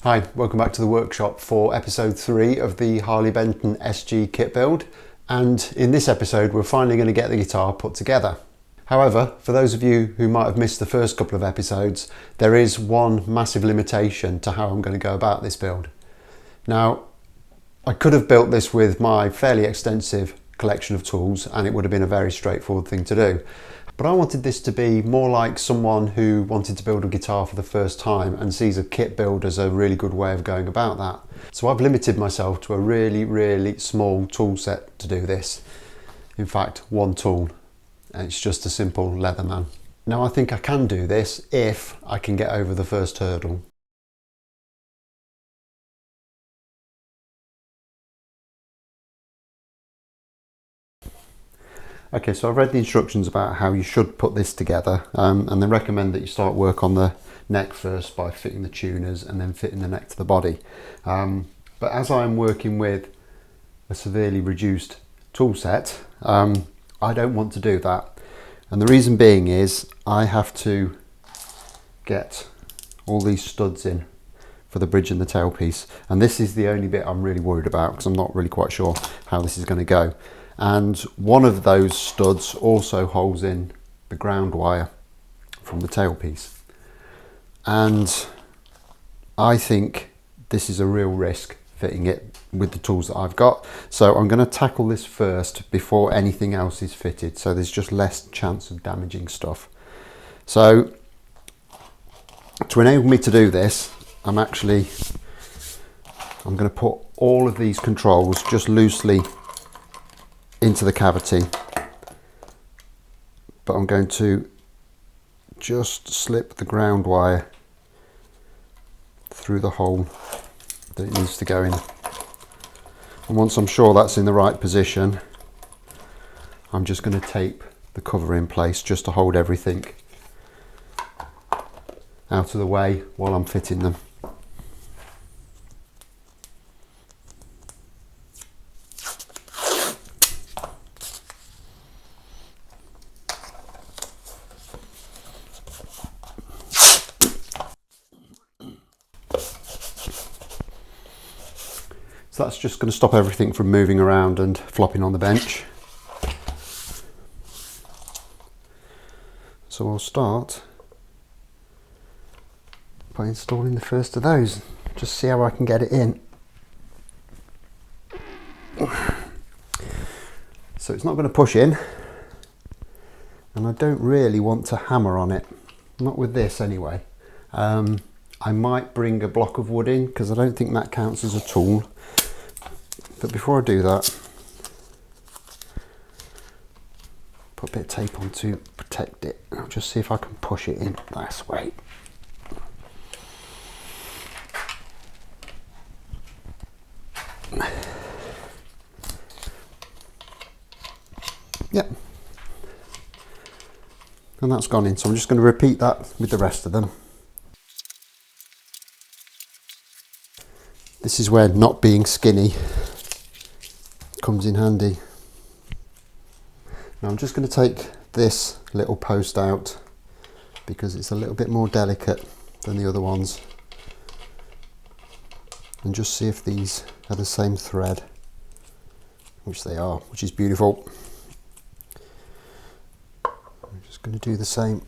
Hi, welcome back to the workshop for episode 3 of the Harley Benton SG kit build, and in this episode we're finally going to get the guitar put together. However, for those of you who might have missed the first couple of episodes, there is one massive limitation to how I'm going to go about this build. Now, I could have built this with my fairly extensive collection of tools and it would have been a very straightforward thing to do. But I wanted this to be more like someone who wanted to build a guitar for the first time and sees a kit build as a really good way of going about that. So I've limited myself to a really small tool set to do this. In fact, one tool, and it's just a simple Leatherman. Now I think I can do this if I can get over the first hurdle. Okay, so I've read the instructions about how you should put this together, and they recommend that you start work on the neck first by fitting the tuners and then fitting the neck to the body. But as I'm working with a severely reduced tool set, I don't want to do that. And the reason being is I have to get all these studs in for the bridge and the tailpiece. And this is the only bit I'm really worried about because I'm not really quite sure how this is going to go. And one of those studs also holds in the ground wire from the tailpiece. And I think this is a real risk fitting it with the tools that I've got. So I'm going to tackle this first before anything else is fitted. So there's just less chance of damaging stuff. So to enable me to do this, I'm going to put all of these controls just loosely into the cavity, but I'm going to just slip the ground wire through the hole that it needs to go in. And once I'm sure that's in the right position, I'm just going to tape the cover in place just to hold everything out of the way while I'm fitting them. So that's just going to stop everything from moving around and flopping on the bench. So I'll start by installing the first of those. Just see how I can get it in. So it's not going to push in, and I don't really want to hammer on it. Not with this anyway. I might bring a block of wood in because I don't think that counts as a tool. But before I do that, put a bit of tape on to protect it. I'll just see if I can push it in this way. Yep. And that's gone in, so I'm just going to repeat that with the rest of them. This is where not being skinny comes in handy. Now I'm just going to take this little post out because it's a little bit more delicate than the other ones, and just see if these are the same thread, which they are, which is beautiful. I'm just going to do the same.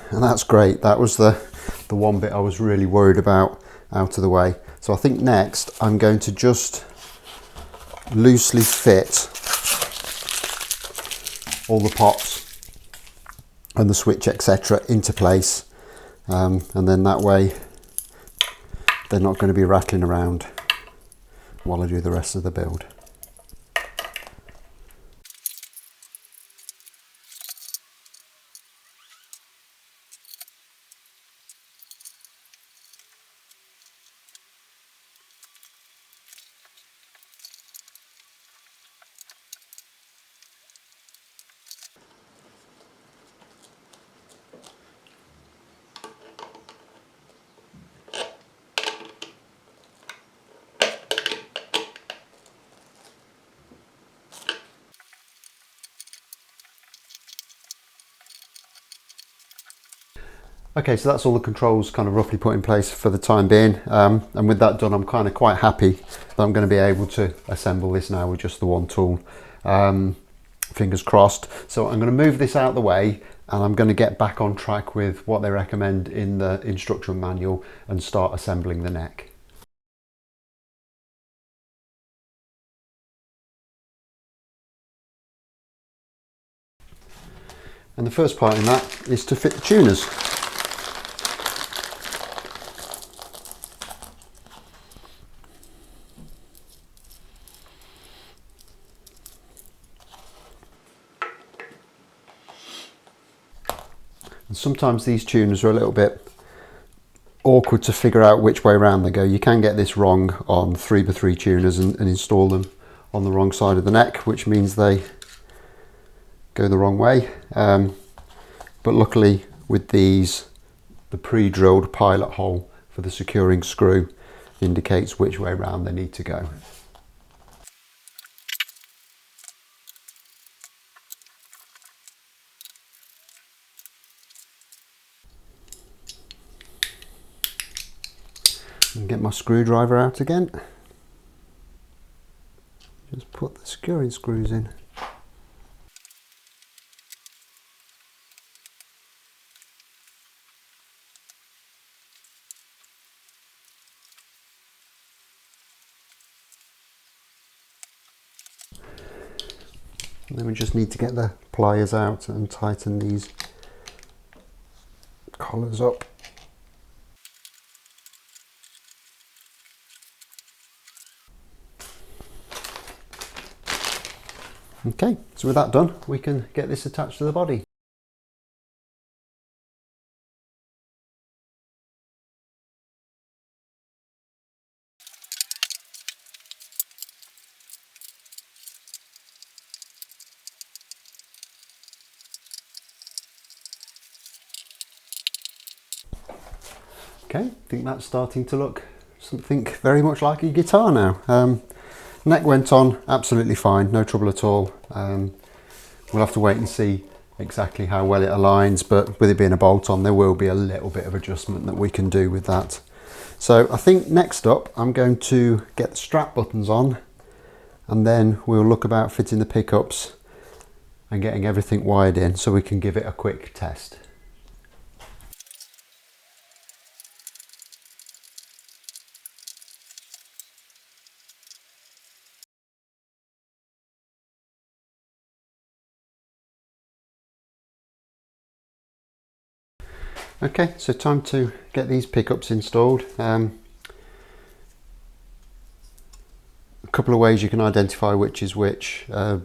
And that's great. That was the one bit I was really worried about out of the way. So I think next I'm going to just loosely fit all the pots and the switch, etc., into place, and then that way they're not going to be rattling around while I do the rest of the build. Okay, so that's all the controls kind of roughly put in place for the time being. And with that done, I'm kind of quite happy that I'm going to be able to assemble this now with just the one tool. Fingers crossed. So I'm going to move this out of the way, and I'm going to get back on track with what they recommend in the instruction manual and start assembling the neck. And the first part in that is to fit the tuners. And sometimes these tuners are a little bit awkward to figure out which way around they go. You can get this wrong on 3x3 tuners and install them on the wrong side of the neck, which means they go the wrong way. But luckily with these, the pre-drilled pilot hole for the securing screw indicates which way around they need to go. And get my screwdriver out again. Just put the securing screws in. And then we just need to get the pliers out and tighten these collars up. Okay, so with that done, we can get this attached to the body. Okay, I think that's starting to look something very much like a guitar now. Neck went on absolutely fine, no trouble at all. We'll have to wait and see exactly how well it aligns, but with it being a bolt on, there will be a little bit of adjustment that we can do with that. So I think next up, I'm going to get the strap buttons on, and then we'll look about fitting the pickups and getting everything wired in so we can give it a quick test. Okay, so time to get these pickups installed. A couple of ways you can identify which is which. The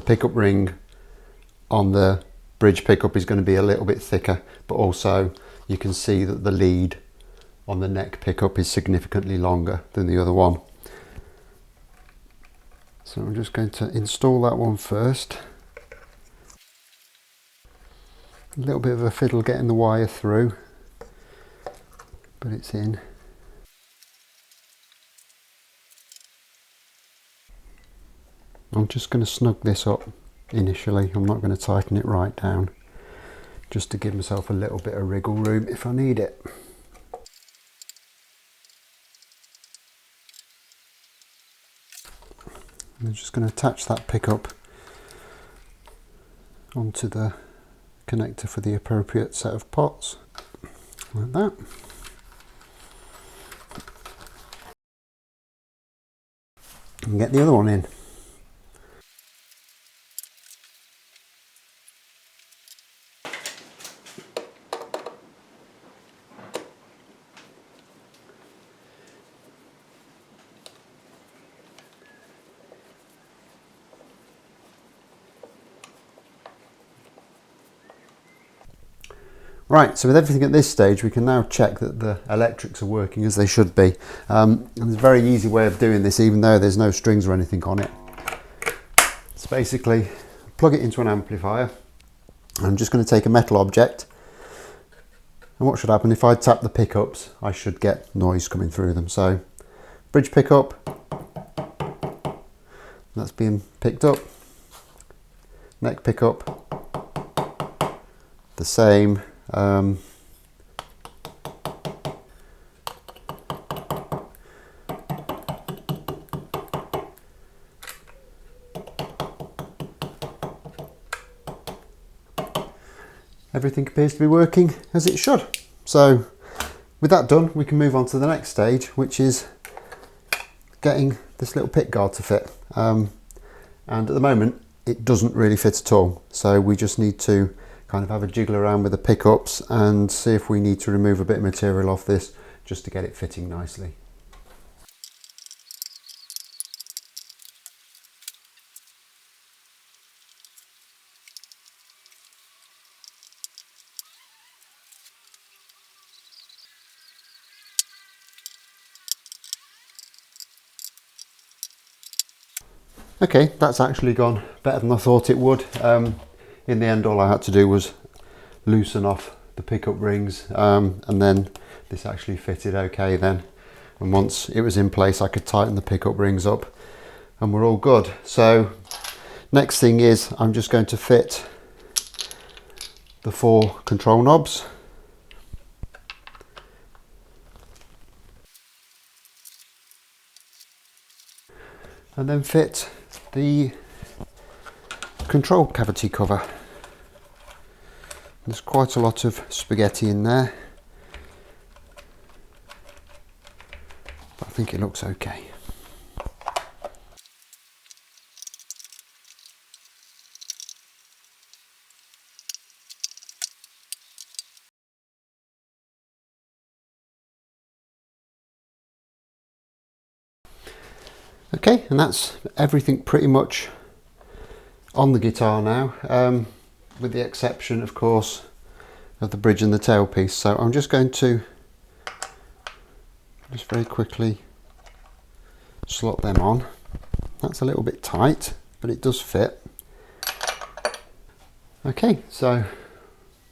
pickup ring on the bridge pickup is going to be a little bit thicker, but also you can see that the lead on the neck pickup is significantly longer than the other one. So I'm just going to install that one first. A little bit of a fiddle getting the wire through, but it's in. I'm just going to snug this up initially. I'm not going to tighten it right down, just to give myself a little bit of wriggle room if I need it. I'm just going to attach that pickup onto the connector for the appropriate set of pots, like that. And get the other one in. Right, so with everything at this stage, we can now check that the electrics are working as they should be. And there's a very easy way of doing this, even though there's no strings or anything on it. It's basically plug it into an amplifier. I'm just going to take a metal object, and what should happen if I tap the pickups, I should get noise coming through them. So bridge pickup, that's being picked up. Neck pickup, the same. everything appears to be working as it should. So with that done, we can move on to the next stage, which is getting this little pick guard to fit. And at the moment, it doesn't really fit at all. So we just need to kind of have a jiggle around with the pickups and see if we need to remove a bit of material off this just to get it fitting nicely. Okay, that's actually gone better than I thought it would. In the end, all I had to do was loosen off the pickup rings, and then this actually fitted okay then. And once it was in place, I could tighten the pickup rings up and we're all good. So next thing is I'm just going to fit the 4 control knobs. And then fit the control cavity cover. There's quite a lot of spaghetti in there, but I think it looks okay. Okay, and that's everything pretty much on the guitar now, with the exception, of course, of the bridge and the tailpiece. So I'm just going to just very quickly slot them on. That's a little bit tight, but it does fit. Okay, so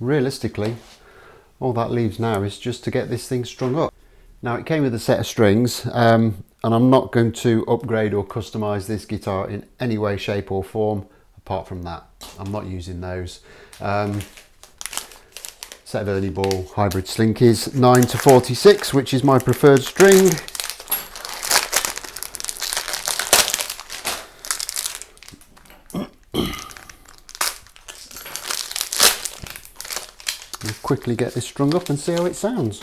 realistically, all that leaves now is just to get this thing strung up. Now, it came with a set of strings, and I'm not going to upgrade or customize this guitar in any way, shape or form. Apart from that, I'm not using those. Set of Ernie Ball hybrid slinkies, 9 to 46, which is my preferred string. We'll quickly get this strung up and see how it sounds.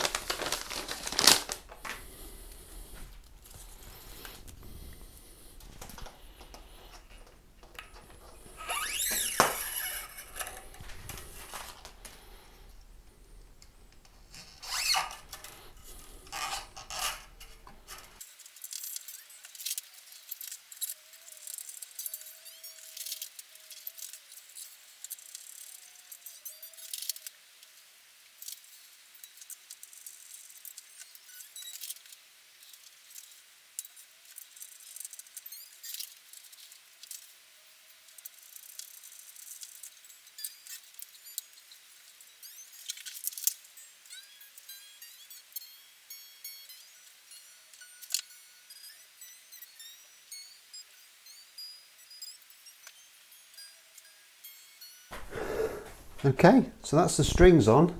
Okay, so that's the strings on.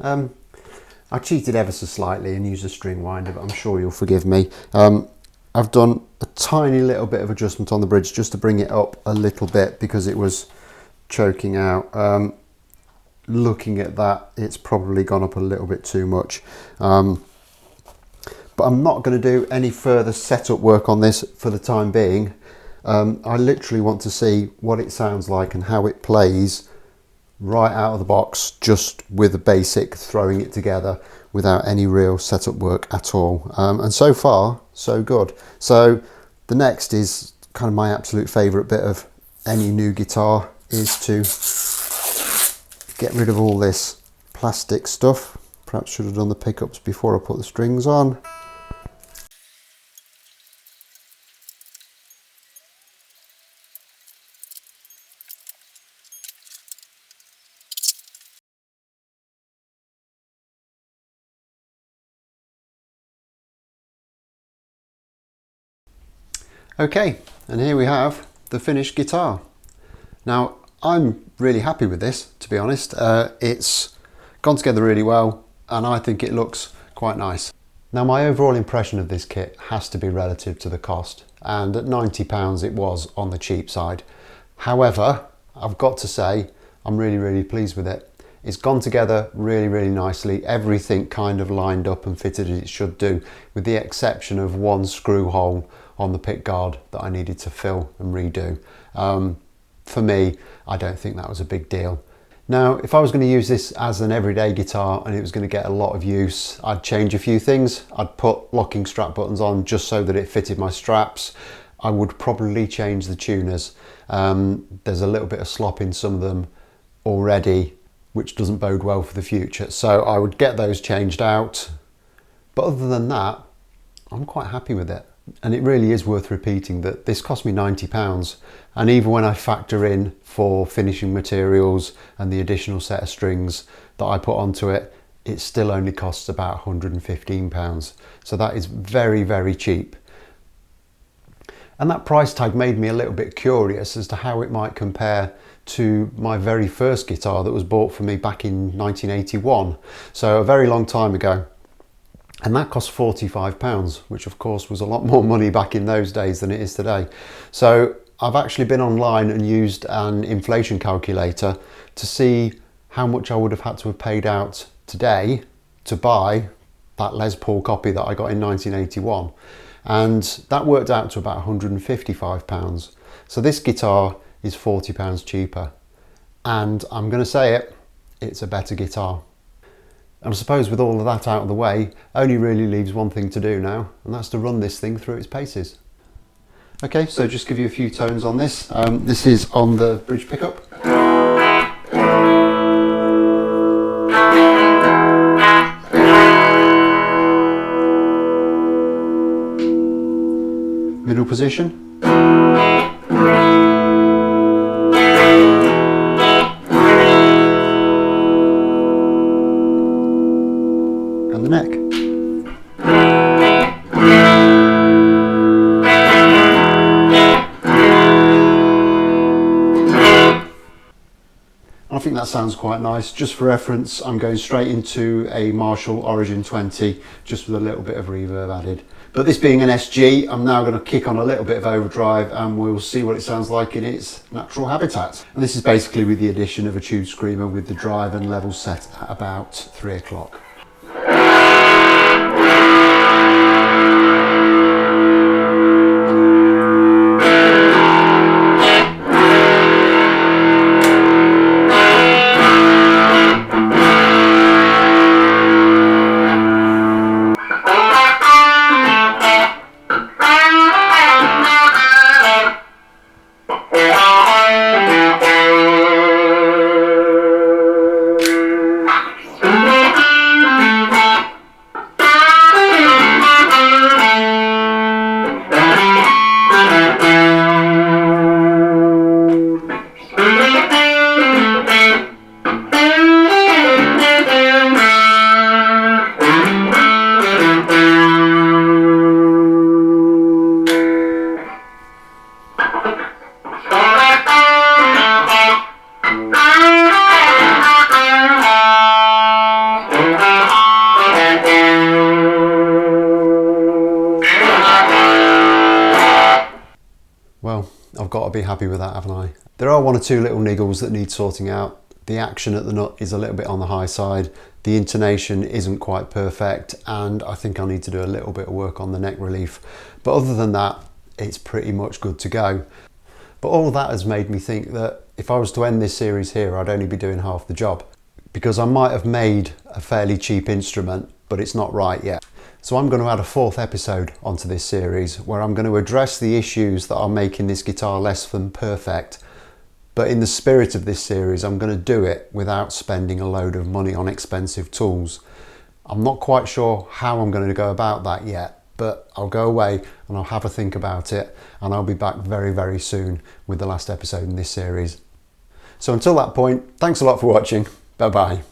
I cheated ever so slightly and used a string winder, but I'm sure you'll forgive me. I've done a tiny little bit of adjustment on the bridge just to bring it up a little bit because it was choking out. Looking at that, it's probably gone up a little bit too much. But I'm not going to do any further setup work on this for the time being. I literally want to see what it sounds like and how it plays right out of the box, just with the basic throwing it together without any real setup work at all. And so far, so good. So the next is kind of my absolute favourite bit of any new guitar, is to get rid of all this plastic stuff. Perhaps should have done the pickups before I put the strings on. Okay, and here we have the finished guitar. Now, I'm really happy with this, to be honest. It's gone together really well, and I think it looks quite nice. Now, my overall impression of this kit has to be relative to the cost, and at £90 it was on the cheap side. However, I've got to say, I'm really pleased with it. It's gone together really, really nicely. Everything kind of lined up and fitted as it should do, with the exception of one screw hole on the pick guard that I needed to fill and redo. For me, I don't think that was a big deal. Now, if I was going to use this as an everyday guitar and it was going to get a lot of use, I'd change a few things. I'd put locking strap buttons on just so that it fitted my straps. I would probably change the tuners. There's a little bit of slop in some of them already, which doesn't bode well for the future. So I would get those changed out. But other than that, I'm quite happy with it. And it really is worth repeating that this cost me £90. And even when I factor in for finishing materials and the additional set of strings that I put onto it, it still only costs about £115. So that is very, very cheap. And that price tag made me a little bit curious as to how it might compare to my very first guitar that was bought for me back in 1981. So a very long time ago. And that cost £45, which of course was a lot more money back in those days than it is today. So I've actually been online and used an inflation calculator to see how much I would have had to have paid out today to buy that Les Paul copy that I got in 1981. And that worked out to about £155. So this guitar is £40 cheaper. And I'm going to say it, it's a better guitar. And I suppose with all of that out of the way, only really leaves one thing to do now, and that's to run this thing through its paces. Okay, so just give you a few tones on this. This is on the bridge pickup. Middle position. And the neck. I think that sounds quite nice. Just for reference, I'm going straight into a Marshall Origin 20, just with a little bit of reverb added. But this being an SG, I'm now going to kick on a little bit of overdrive and we'll see what it sounds like in its natural habitat. And this is basically with the addition of a tube screamer with the drive and level set at about 3 o'clock. Well, I've got to be happy with that, haven't I? There are one or two little niggles that need sorting out. The action at the nut is a little bit on the high side. The intonation isn't quite perfect, and I think I need to do a little bit of work on the neck relief. But other than that, it's pretty much good to go. But all of that has made me think that if I was to end this series here, I'd only be doing half the job, because I might have made a fairly cheap instrument, but it's not right yet. So I'm going to add a 4th episode onto this series where I'm going to address the issues that are making this guitar less than perfect. But in the spirit of this series, I'm going to do it without spending a load of money on expensive tools. I'm not quite sure how I'm going to go about that yet, but I'll go away and I'll have a think about it, and I'll be back very, very soon with the last episode in this series. So until that point, thanks a lot for watching. Bye bye.